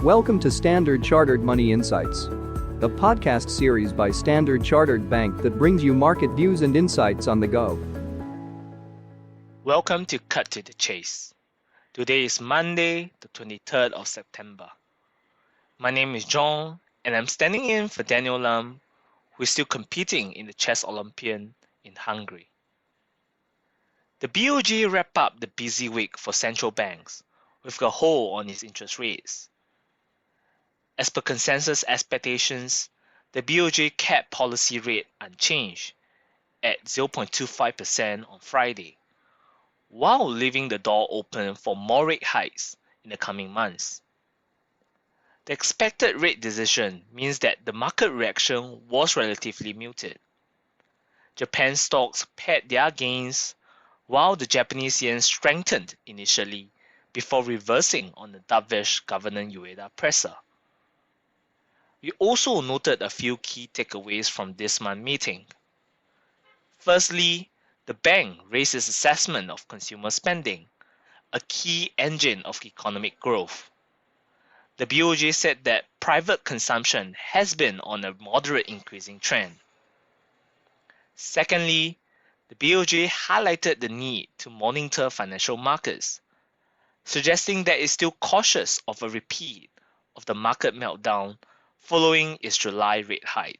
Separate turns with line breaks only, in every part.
Welcome to Standard Chartered Money Insights, a podcast series by Standard Chartered Bank that brings you market views and insights on the go.
Welcome to Cut to the Chase. Today is Monday, the 23rd of September. My name is Zhong, and I'm standing in for Daniel Lam, who is still competing in the Chess Olympiad in Hungary. The BoJ wrapped up the busy week for central banks with a hold on its interest rates. As per consensus expectations, the BoJ kept policy rate unchanged at 0.25% on Friday, while leaving the door open for more rate hikes in the coming months. The expected rate decision means that the market reaction was relatively muted. Japan stocks pared their gains, while the Japanese yen strengthened initially before reversing on the dovish Governor Ueda presser. We also noted a few key takeaways from this month's meeting. Firstly, the bank raised its assessment of consumer spending, a key engine of economic growth. The BoJ said that private consumption has been on a moderate increasing trend. Secondly, the BoJ highlighted the need to monitor financial markets, suggesting that it's still cautious of a repeat of the market meltdown following its July rate hike.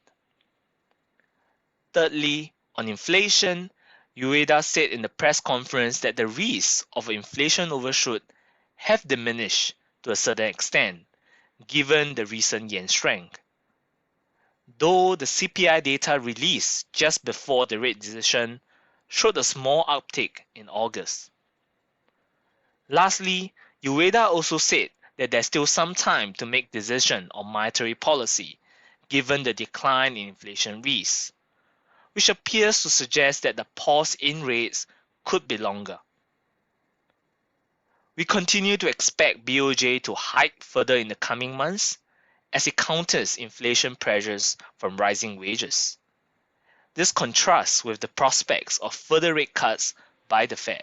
Thirdly, on inflation, Ueda said in the press conference that the risks of inflation overshoot have diminished to a certain extent, given the recent yen strength. Though the CPI data released just before the rate decision showed a small uptick in August. Lastly, Ueda also said that there's still some time to make decisions on monetary policy, given the decline in inflation risks, which appears to suggest that the pause in rates could be longer. We continue to expect BoJ to hike further in the coming months as it counters inflation pressures from rising wages. This contrasts with the prospects of further rate cuts by the Fed.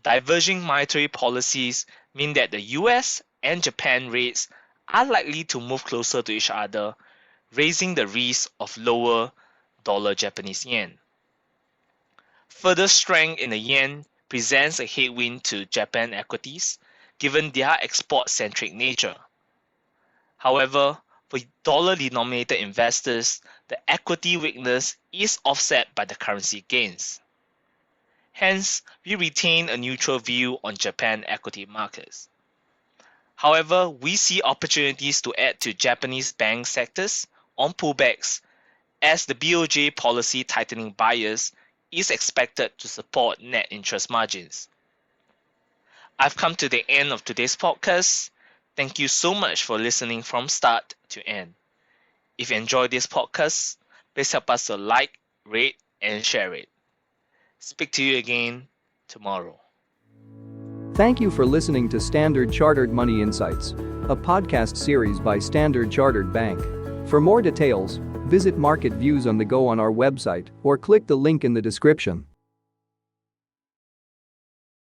Diverging monetary policies mean that the US and Japan rates are likely to move closer to each other, raising the risk of lower dollar Japanese yen. Further strength in the yen presents a headwind to Japan equities, given their export-centric nature. However, for dollar-denominated investors, the equity weakness is offset by the currency gains. Hence, we retain a neutral view on Japan equity markets. However, we see opportunities to add to Japanese bank sectors on pullbacks as the BoJ policy tightening bias is expected to support net interest margins. I've come to the end of today's podcast. Thank you so much for listening from start to end. If you enjoyed this podcast, please help us to like, rate, and share it. Speak to you again tomorrow.
Thank you for listening to Standard Chartered Money Insights, a podcast series by Standard Chartered Bank. For more details, visit Market Views on the Go on our website or click the link in the description.